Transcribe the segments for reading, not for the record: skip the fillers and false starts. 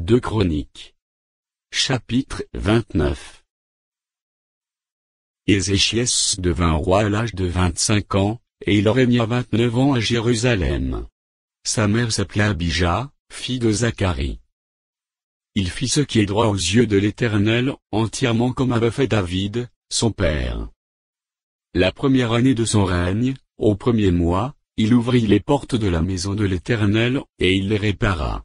2 Chroniques. Chapitre 29. Ézéchias devint roi à l'âge de 25 ans, et il régna 29 ans à Jérusalem. Sa mère s'appelait Abijah, fille de Zacharie. Il fit ce qui est droit aux yeux de l'Éternel, entièrement comme avait fait David, son père. La première année de son règne, au premier mois, il ouvrit les portes de la maison de l'Éternel, et il les répara.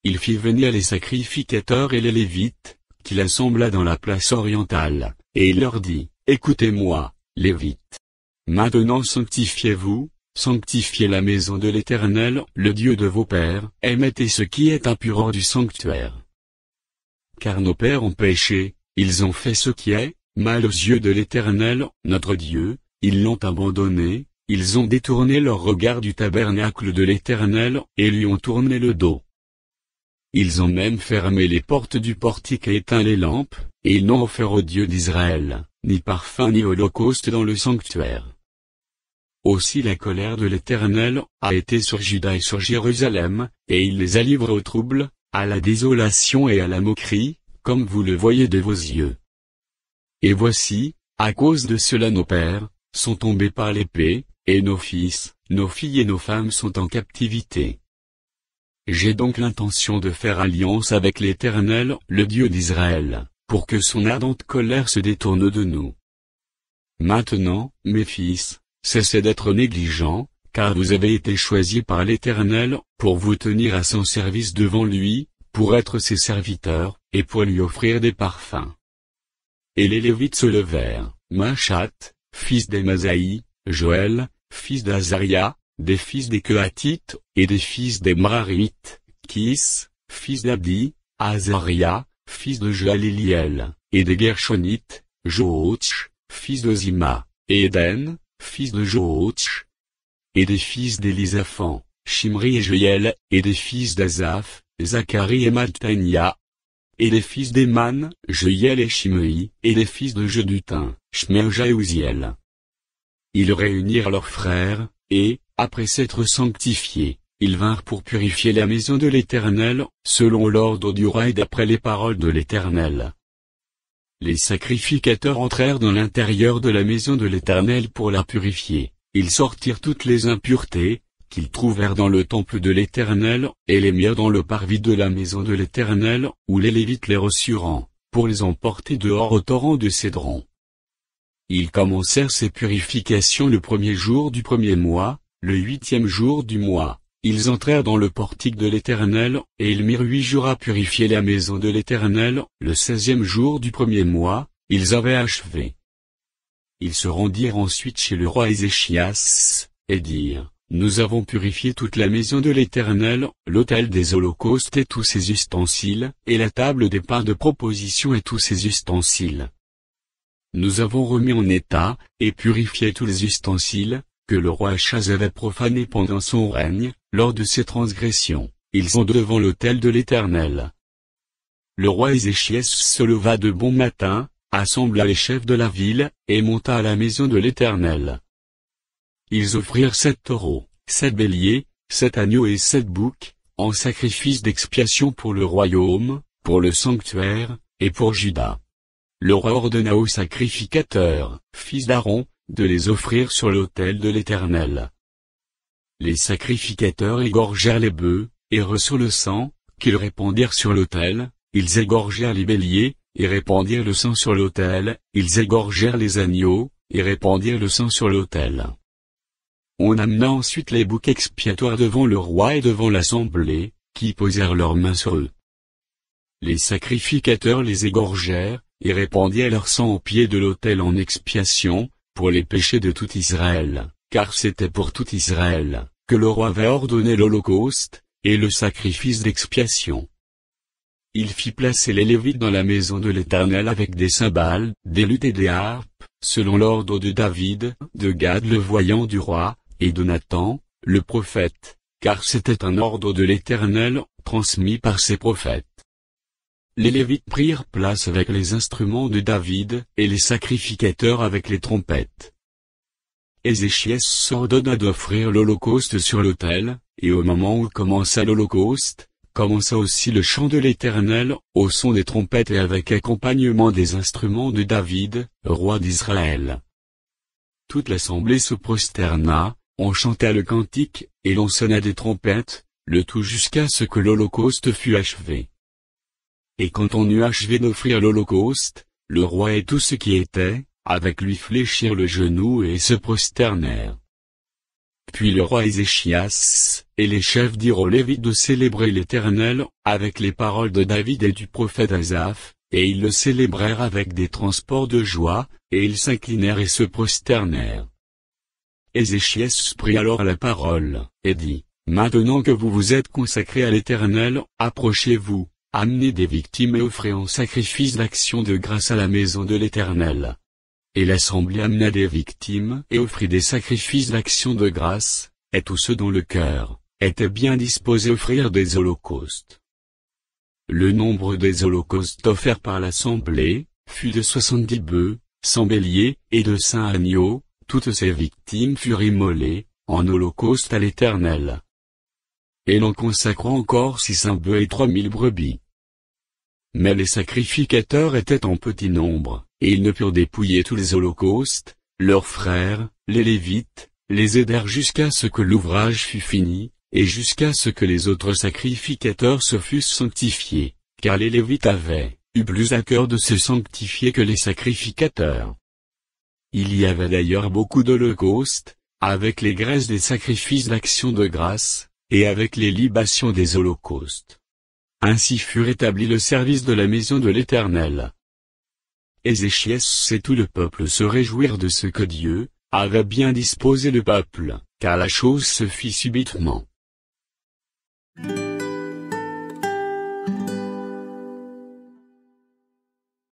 Il fit venir les sacrificateurs et les Lévites, qu'il assembla dans la place orientale, et il leur dit, « Écoutez-moi, Lévites. Maintenant sanctifiez-vous, sanctifiez la maison de l'Éternel, le Dieu de vos pères, et mettez ce qui est impur hors du sanctuaire. Car nos pères ont péché, ils ont fait ce qui est mal aux yeux de l'Éternel, notre Dieu, ils l'ont abandonné, ils ont détourné leur regard du tabernacle de l'Éternel, et lui ont tourné le dos. Ils ont même fermé les portes du portique et éteint les lampes, et ils n'ont offert au Dieu d'Israël, ni parfum ni holocauste dans le sanctuaire. Aussi la colère de l'Éternel a été sur Juda et sur Jérusalem, et il les a livrés au trouble, à la désolation et à la moquerie, comme vous le voyez de vos yeux. Et voici, à cause de cela nos pères sont tombés par l'épée, et nos fils, nos filles et nos femmes sont en captivité. J'ai donc l'intention de faire alliance avec l'Éternel, le Dieu d'Israël, pour que son ardente colère se détourne de nous. Maintenant, mes fils, cessez d'être négligents, car vous avez été choisis par l'Éternel, pour vous tenir à son service devant lui, pour être ses serviteurs, et pour lui offrir des parfums. » Et les Lévites se levèrent, Machat, fils d'Emasaï, Joël, fils d'Azaria, des fils des Kehathites, et des fils des Mrarites, Kis, fils d'Abdi, Azaria, fils de Joël et des Gershonites, Jootch, fils de Zima, et Éden, fils de Jootch, et des fils d'Élisaphan, Shimri et Joël, et des fils d'Azaph, Zacharie et Mattania, et des fils d'Éman, Joël et Shimei, et des fils de Jeduthun, Shmerja et Uziel. Ils réunirent leurs frères, et, après s'être sanctifiés, ils vinrent pour purifier la maison de l'Éternel, selon l'ordre du roi et d'après les paroles de l'Éternel. Les sacrificateurs entrèrent dans l'intérieur de la maison de l'Éternel pour la purifier. Ils sortirent toutes les impuretés qu'ils trouvèrent dans le temple de l'Éternel, et les mirent dans le parvis de la maison de l'Éternel, où les Lévites les reçurent, pour les emporter dehors au torrent de Cédron. Ils commencèrent ces purifications le premier jour du premier mois, le 8e jour du mois. Ils entrèrent dans le portique de l'Éternel, et ils mirent 8 jours à purifier la maison de l'Éternel. Le 16e jour du premier mois, ils avaient achevé. Ils se rendirent ensuite chez le roi Ézéchias, et dirent, « Nous avons purifié toute la maison de l'Éternel, l'autel des holocaustes et tous ses ustensiles, et la table des pains de proposition et tous ses ustensiles. Nous avons remis en état, et purifié tous les ustensiles, que le roi Achaz avait profanés pendant son règne, lors de ses transgressions. Ils sont devant l'autel de l'Éternel. » Le roi Ézéchias se leva de bon matin, assembla les chefs de la ville, et monta à la maison de l'Éternel. Ils offrirent 7 taureaux, 7 béliers, 7 agneaux et 7 boucs, en sacrifice d'expiation pour le royaume, pour le sanctuaire, et pour Juda. Le roi ordonna aux sacrificateurs, fils d'Aaron, de les offrir sur l'autel de l'Éternel. Les sacrificateurs égorgèrent les bœufs, et reçurent le sang, qu'ils répandirent sur l'autel. Ils égorgèrent les béliers, et répandirent le sang sur l'autel. Ils égorgèrent les agneaux, et répandirent le sang sur l'autel. On amena ensuite les boucs expiatoires devant le roi et devant l'assemblée, qui posèrent leurs mains sur eux. Les sacrificateurs les égorgèrent, et répandirent leur sang au pied de l'autel en expiation, pour les péchés de tout Israël, car c'était pour tout Israël, que le roi avait ordonné l'holocauste, et le sacrifice d'expiation. Il fit placer les Lévites dans la maison de l'Éternel avec des cymbales, des luttes et des harpes, selon l'ordre de David, de Gad le voyant du roi, et de Nathan, le prophète, car c'était un ordre de l'Éternel, transmis par ses prophètes. Les Lévites prirent place avec les instruments de David, et les sacrificateurs avec les trompettes. Ézéchias ordonna d'offrir l'holocauste sur l'autel, et au moment où commença l'holocauste, commença aussi le chant de l'Éternel, au son des trompettes et avec accompagnement des instruments de David, roi d'Israël. Toute l'assemblée se prosterna, on chanta le cantique, et l'on sonna des trompettes, le tout jusqu'à ce que l'holocauste fût achevé. Et quand on eut achevé d'offrir l'holocauste, le roi et tout ce qui était, avec lui fléchirent le genou et se prosternèrent. Puis le roi Ézéchias, et les chefs dirent aux Lévites de célébrer l'Éternel, avec les paroles de David et du prophète Asaph, et ils le célébrèrent avec des transports de joie, et ils s'inclinèrent et se prosternèrent. Ézéchias prit alors la parole, et dit, « Maintenant que vous vous êtes consacrés à l'Éternel, approchez-vous, amenez des victimes et offrez en sacrifice d'action de grâce à la maison de l'Éternel. » Et l'assemblée amena des victimes et offrit des sacrifices d'action de grâce, et tous ceux dont le cœur était bien disposé à offrir des holocaustes. Le nombre des holocaustes offerts par l'assemblée fut de 70 bœufs, 100 béliers, et de 5 agneaux. Toutes ces victimes furent immolées, en holocauste à l'Éternel. Et l'on consacra encore 600 bœufs et 3000 brebis. Mais les sacrificateurs étaient en petit nombre, et ils ne purent dépouiller tous les holocaustes. Leurs frères, les Lévites, les aidèrent jusqu'à ce que l'ouvrage fût fini, et jusqu'à ce que les autres sacrificateurs se fussent sanctifiés, car les Lévites avaient eu plus à cœur de se sanctifier que les sacrificateurs. Il y avait d'ailleurs beaucoup d'holocaustes, avec les graisses des sacrifices d'action de grâce, et avec les libations des holocaustes. Ainsi fut rétabli le service de la maison de l'Éternel. Ézéchias et tout le peuple se réjouirent de ce que Dieu avait bien disposé le peuple, car la chose se fit subitement.